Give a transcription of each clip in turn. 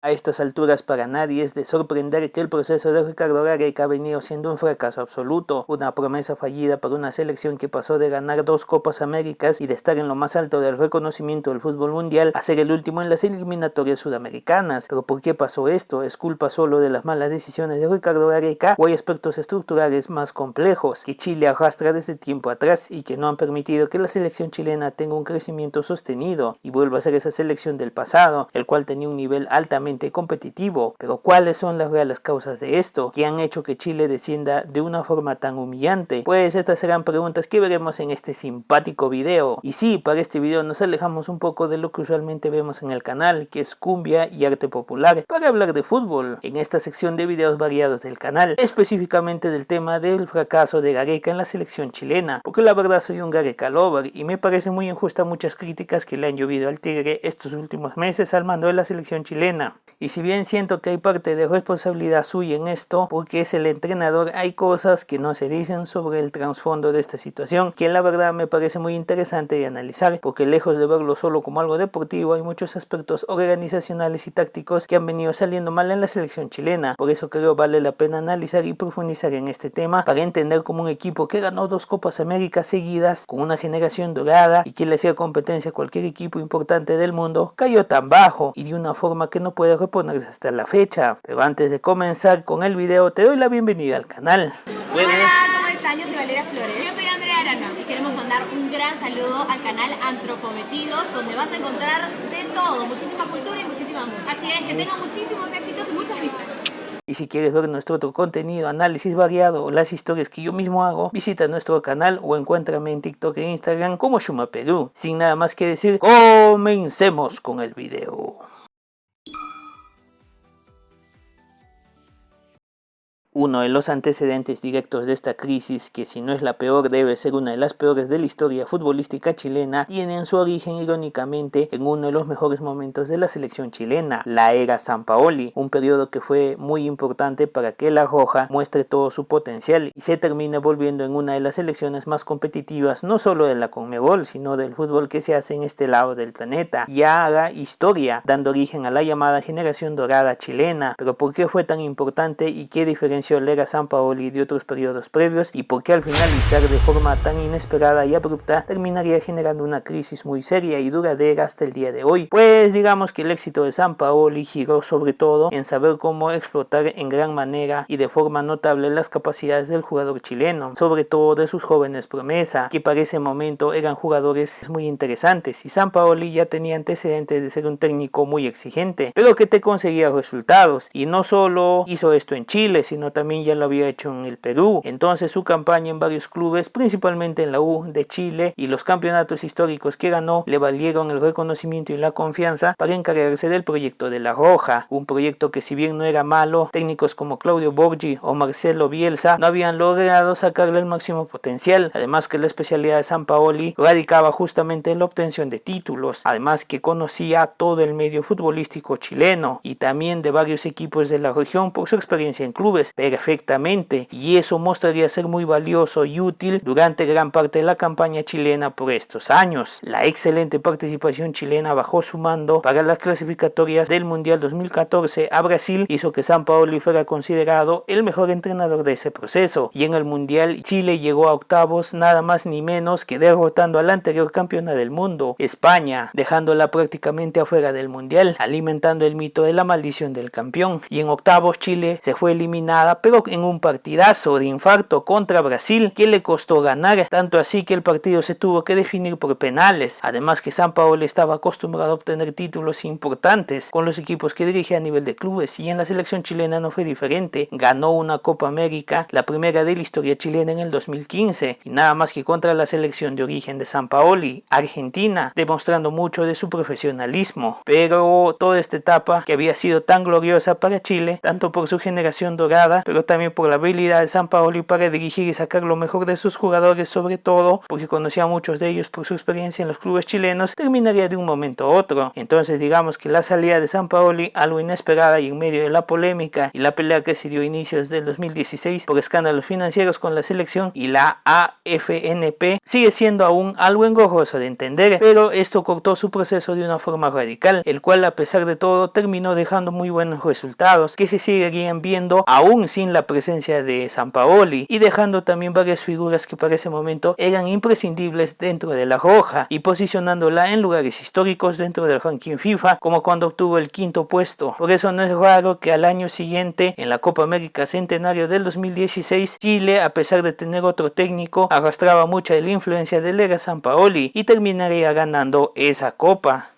A estas alturas para nadie es de sorprender que el proceso de Ricardo Gareca ha venido siendo un fracaso absoluto, una promesa fallida para una selección que pasó de ganar 2 Copas Américas y de estar en lo más alto del reconocimiento del fútbol mundial a ser el último en las eliminatorias sudamericanas. ¿Pero por qué pasó esto? ¿Es culpa solo de las malas decisiones de Ricardo Gareca o hay aspectos estructurales más complejos que Chile arrastra desde tiempo atrás y que no han permitido que la selección chilena tenga un crecimiento sostenido y vuelva a ser esa selección del pasado, el cual tenía un nivel altamente competitivo? Pero ¿cuáles son las reales causas de esto que han hecho que Chile descienda de una forma tan humillante? Pues estas serán preguntas que veremos en este simpático video. Y sí, para este video nos alejamos un poco de lo que usualmente vemos en el canal, que es cumbia y arte popular, para hablar de fútbol en esta sección de videos variados del canal, específicamente del tema del fracaso de Gareca en la selección chilena, porque la verdad soy un Gareca lover y me parece muy injusta muchas críticas que le han llovido al Tigre estos últimos meses al mando de la selección chilena. Y si bien siento que hay parte de responsabilidad suya en esto, porque es el entrenador, hay cosas que no se dicen sobre el trasfondo de esta situación, que la verdad me parece muy interesante de analizar, porque lejos de verlo solo como algo deportivo, hay muchos aspectos organizacionales y tácticos que han venido saliendo mal en la selección chilena. Por eso creo vale la pena analizar y profundizar en este tema, para entender cómo un equipo que ganó 2 Copas Américas seguidas, con una generación dorada y que le hacía competencia a cualquier equipo importante del mundo, cayó tan bajo y de una forma que no puede reponerse hasta la fecha. Pero antes de comenzar con el video, te doy la bienvenida al canal. Hola, ¿cómo están? Yo soy Valeria Flores. Yo soy Andrea Arana. Y queremos mandar un gran saludo al canal Antropometidos, donde vas a encontrar de todo, muchísima cultura y muchísima música. Así es, que tengan muchísimos éxitos y muchas vistas. Y si quieres ver nuestro otro contenido, análisis variado o las historias que yo mismo hago, visita nuestro canal o encuéntrame en TikTok e Instagram como Shuma Perú. Sin nada más que decir, comencemos con el video. Uno de los antecedentes directos de esta crisis, que si no es la peor debe ser una de las peores de la historia futbolística chilena, tiene su origen irónicamente en uno de los mejores momentos de la selección chilena, la era Sampaoli, un periodo que fue muy importante para que la Roja muestre todo su potencial y se termine volviendo en una de las selecciones más competitivas, no solo de la Conmebol, sino del fútbol que se hace en este lado del planeta, y haga historia, dando origen a la llamada generación dorada chilena. Pero ¿por qué fue tan importante y qué diferencia la era Sampaoli de otros periodos previos, y por qué al finalizar de forma tan inesperada y abrupta terminaría generando una crisis muy seria y duradera hasta el día de hoy? Pues digamos que el éxito de Sampaoli giró sobre todo en saber cómo explotar en gran manera y de forma notable las capacidades del jugador chileno, sobre todo de sus jóvenes promesa, que para ese momento eran jugadores muy interesantes, y Sampaoli ya tenía antecedentes de ser un técnico muy exigente, pero que te conseguía resultados, y no solo hizo esto en Chile, sino también ya lo había hecho en el Perú. Entonces su campaña en varios clubes, principalmente en la U de Chile, y los campeonatos históricos que ganó le valieron el reconocimiento y la confianza para encargarse del proyecto de La Roja, un proyecto que si bien no era malo, técnicos como Claudio Borghi o Marcelo Bielsa no habían logrado sacarle el máximo potencial. Además que la especialidad de Sampaoli radicaba justamente en la obtención de títulos, además que conocía todo el medio futbolístico chileno y también de varios equipos de la región por su experiencia en clubes perfectamente, y eso mostraría ser muy valioso y útil durante gran parte de la campaña chilena por estos años. La excelente participación chilena bajo su mando para las clasificatorias del Mundial 2014 a Brasil hizo que Sampaoli fuera considerado el mejor entrenador de ese proceso, y en el Mundial Chile llegó a octavos nada más ni menos que derrotando a la anterior campeona del mundo, España, dejándola prácticamente afuera del Mundial, alimentando el mito de la maldición del campeón. Y en octavos Chile se fue eliminada, pero en un partidazo de infarto contra Brasil que le costó ganar, tanto así que el partido se tuvo que definir por penales. Además que Sampaoli estaba acostumbrado a obtener títulos importantes con los equipos que dirige a nivel de clubes, y en la selección chilena no fue diferente. Ganó una Copa América, la primera de la historia chilena, en el 2015, y nada más que contra la selección de origen de Sampaoli, Argentina, demostrando mucho de su profesionalismo. Pero toda esta etapa, que había sido tan gloriosa para Chile, tanto por su generación dorada temporada, pero también por la habilidad de Sampaoli para dirigir y sacar lo mejor de sus jugadores, sobre todo porque conocía a muchos de ellos por su experiencia en los clubes chilenos, terminaría de un momento a otro. Entonces digamos que la salida de Sampaoli, algo inesperada y en medio de la polémica y la pelea que se dio a inicios del 2016 por escándalos financieros con la selección y la AFNP, sigue siendo aún algo engorroso de entender, pero esto cortó su proceso de una forma radical, el cual a pesar de todo terminó dejando muy buenos resultados que se seguirían viendo aún sin la presencia de Sampaoli, y dejando también varias figuras que para ese momento eran imprescindibles dentro de la roja y posicionándola en lugares históricos dentro del ranking FIFA, como cuando obtuvo el 5º puesto. Por eso no es raro que al año siguiente, en la Copa América Centenario del 2016, Chile, a pesar de tener otro técnico, arrastraba mucha de la influencia del era Sampaoli y terminaría ganando esa copa.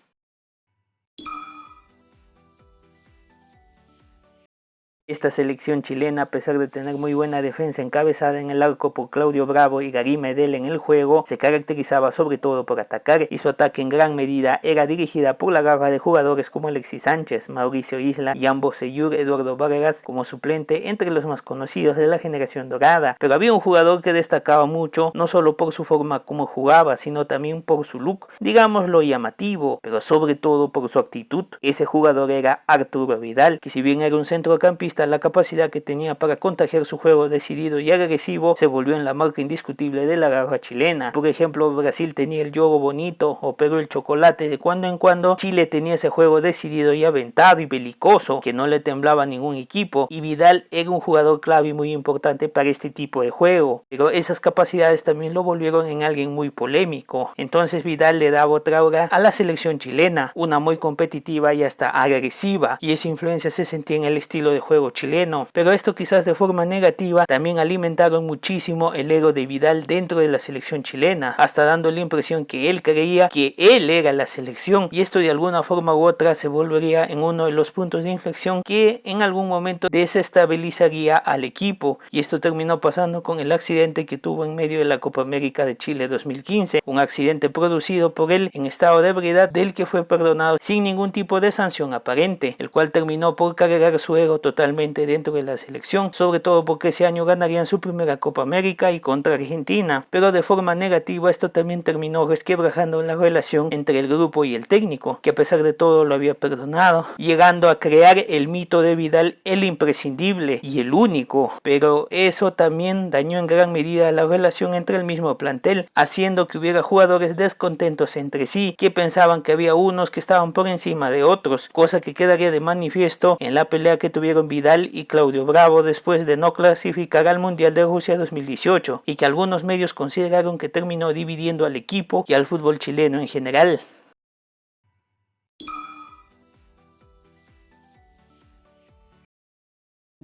Esta selección chilena, a pesar de tener muy buena defensa encabezada en el arco por Claudio Bravo y Gary Medel en el juego, se caracterizaba sobre todo por atacar, y su ataque en gran medida era dirigida por la garra de jugadores como Alexis Sánchez, Mauricio Isla, Jan Bosellur, Eduardo Vargas como suplente, entre los más conocidos de la generación dorada. Pero había un jugador que destacaba mucho, no solo por su forma como jugaba, sino también por su look, digámoslo llamativo, pero sobre todo por su actitud. Ese jugador era Arturo Vidal, que si bien era un centrocampista, la capacidad que tenía para contagiar su juego decidido y agresivo se volvió en la marca indiscutible de la garra chilena. Por ejemplo, Brasil tenía el yogo bonito o Perú el chocolate de cuando en cuando. Chile tenía ese juego decidido y aventado y belicoso que no le temblaba a ningún equipo, y Vidal era un jugador clave y muy importante para este tipo de juego, pero esas capacidades también lo volvieron en alguien muy polémico. Entonces Vidal le daba otra aura a la selección chilena, una muy competitiva y hasta agresiva, y esa influencia se sentía en el estilo de juego chileno, pero esto quizás de forma negativa también alimentaron muchísimo el ego de Vidal dentro de la selección chilena, hasta dando la impresión que él creía que él era la selección, y esto de alguna forma u otra se volvería en uno de los puntos de inflexión que en algún momento desestabilizaría al equipo, y esto terminó pasando con el accidente que tuvo en medio de la Copa América de Chile 2015, un accidente producido por él en estado de ebriedad, del que fue perdonado sin ningún tipo de sanción aparente, el cual terminó por cargar su ego totalmente dentro de la selección, sobre todo porque ese año ganarían su primera Copa América y contra Argentina. Pero de forma negativa esto también terminó resquebrajando la relación entre el grupo y el técnico, que a pesar de todo lo había perdonado, llegando a crear el mito de Vidal, el imprescindible y el único. Pero eso también dañó en gran medida la relación entre el mismo plantel, haciendo que hubiera jugadores descontentos entre sí, que pensaban que había unos que estaban por encima de otros, cosa que quedaría de manifiesto en la pelea que tuvieron Vidal y Claudio Bravo después de no clasificar al Mundial de Rusia 2018, y que algunos medios consideraron que terminó dividiendo al equipo y al fútbol chileno en general.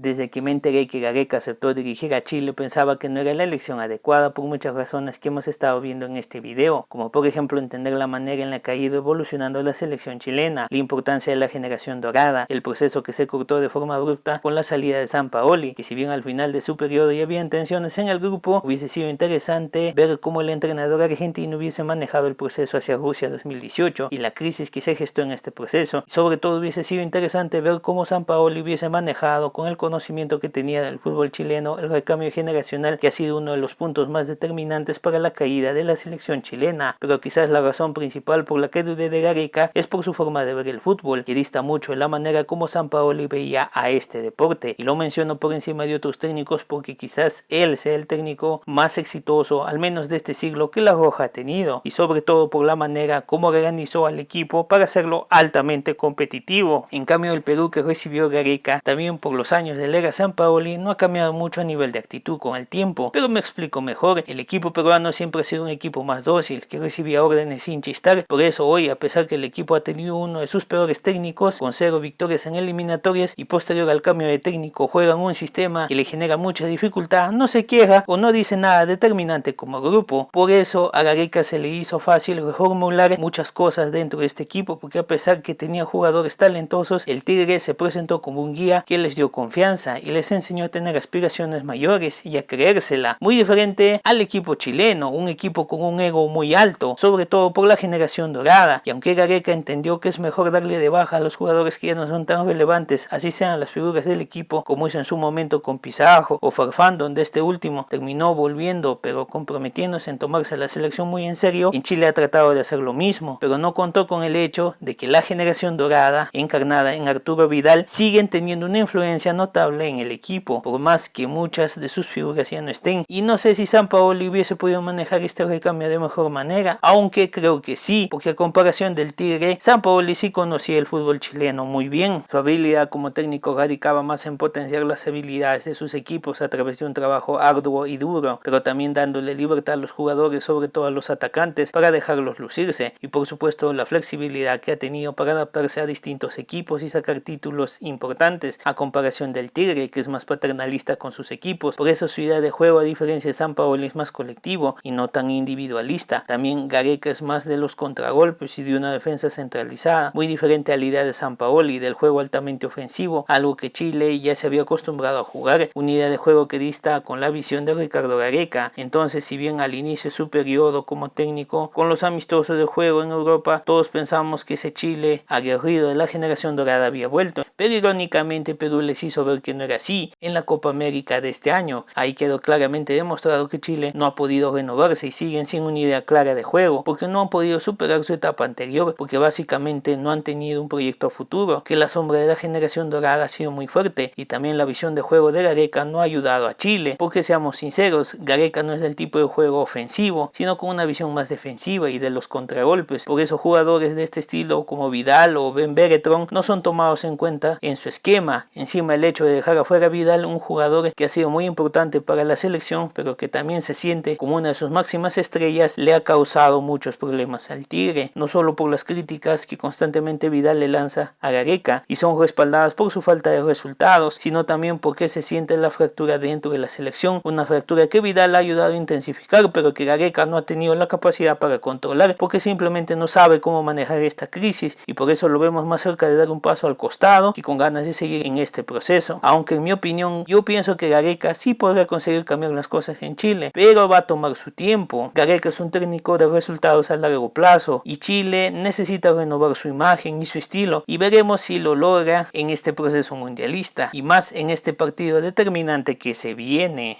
Desde que me enteré que Gareca aceptó dirigir a Chile, pensaba que no era la elección adecuada por muchas razones que hemos estado viendo en este video, como por ejemplo entender la manera en la que ha ido evolucionando la selección chilena, la importancia de la generación dorada, el proceso que se cortó de forma abrupta con la salida de Sampaoli, que si bien al final de su periodo ya había tensiones en el grupo, hubiese sido interesante ver cómo el entrenador argentino hubiese manejado el proceso hacia Rusia 2018 y la crisis que se gestó en este proceso, y sobre todo hubiese sido interesante ver cómo Sampaoli hubiese manejado con el conocimiento que tenía del fútbol chileno el recambio generacional, que ha sido uno de los puntos más determinantes para la caída de la selección chilena. Pero quizás la razón principal por la que dudé de Gareca es por su forma de ver el fútbol, que dista mucho de la manera como Sampaoli veía a este deporte, y lo menciono por encima de otros técnicos porque quizás él sea el técnico más exitoso, al menos de este siglo, que la Roja ha tenido, y sobre todo por la manera como organizó al equipo para hacerlo altamente competitivo. En cambio el Perú que recibió Gareca, también por los años del era Sampaoli, no ha cambiado mucho a nivel de actitud con el tiempo, pero me explico mejor. El equipo peruano siempre ha sido un equipo más dócil, que recibía órdenes sin chistar. Por eso hoy, a pesar que el equipo ha tenido uno de sus peores técnicos, con 0 victorias en eliminatorias, y posterior al cambio de técnico juegan un sistema que le genera mucha dificultad, no se queja o no dice nada determinante como grupo. Por eso a Gareca se le hizo fácil reformular muchas cosas dentro de este equipo, porque a pesar que tenía jugadores talentosos, el Tigre se presentó como un guía que les dio confianza, confianza y les enseñó a tener aspiraciones mayores y a creérsela, muy diferente al equipo chileno, un equipo con un ego muy alto, sobre todo por la generación dorada, y aunque Gareca entendió que es mejor darle de baja a los jugadores que ya no son tan relevantes, así sean las figuras del equipo, como hizo en su momento con Pizarro o Farfán, donde este último terminó volviendo pero comprometiéndose en tomarse la selección muy en serio, en Chile ha tratado de hacer lo mismo, pero no contó con el hecho de que la generación dorada, encarnada en Arturo Vidal, siguen teniendo una influencia notable en el equipo, por más que muchas de sus figuras ya no estén, y no sé si Sampaoli hubiese podido manejar este recambio de mejor manera, aunque creo que sí, porque a comparación del Tigre, Sampaoli sí conocía el fútbol chileno muy bien. Su habilidad como técnico radicaba más en potenciar las habilidades de sus equipos a través de un trabajo arduo y duro, pero también dándole libertad a los jugadores, sobre todo a los atacantes, para dejarlos lucirse, y por supuesto la flexibilidad que ha tenido para adaptarse a distintos equipos y sacar títulos importantes, a comparación del Tigre, que es más paternalista con sus equipos. Por eso su idea de juego, a diferencia de Sampaoli, es más colectivo y no tan individualista. También Gareca es más de los contragolpes y de una defensa centralizada, muy diferente a la idea de Sampaoli, del juego altamente ofensivo, algo que Chile ya se había acostumbrado a jugar, una idea de juego que dista con la visión de Ricardo Gareca. Entonces, si bien al inicio de su periodo como técnico, con los amistosos de juego en Europa, todos pensamos que ese Chile aguerrido de la generación dorada había vuelto, pero irónicamente Perú les hizo ver que no era así en la Copa América de este año. Ahí quedó claramente demostrado que Chile no ha podido renovarse y siguen sin una idea clara de juego, porque no han podido superar su etapa anterior, porque básicamente no han tenido un proyecto a futuro, que la sombra de la generación dorada ha sido muy fuerte, y también la visión de juego de Gareca no ha ayudado a Chile, porque seamos sinceros, Gareca no es del tipo de juego ofensivo, sino con una visión más defensiva y de los contragolpes. Por eso jugadores de este estilo como Vidal o Ben Beretron no son tomados en cuenta en su esquema. Encima, el hecho de dejar afuera a Vidal, un jugador que ha sido muy importante para la selección, pero que también se siente como una de sus máximas estrellas, le ha causado muchos problemas al Tigre, no solo por las críticas que constantemente Vidal le lanza a Gareca y son respaldadas por su falta de resultados, sino también porque se siente la fractura dentro de la selección, una fractura que Vidal ha ayudado a intensificar, pero que Gareca no ha tenido la capacidad para controlar, porque simplemente no sabe cómo manejar esta crisis, y por eso lo vemos más cerca de dar un paso al costado y con ganas de seguir en este proceso. Aunque en mi opinión, yo pienso que Gareca sí podrá conseguir cambiar las cosas en Chile, pero va a tomar su tiempo. Gareca es un técnico de resultados a largo plazo y Chile necesita renovar su imagen y su estilo, y veremos si lo logra en este proceso mundialista y más en este partido determinante que se viene.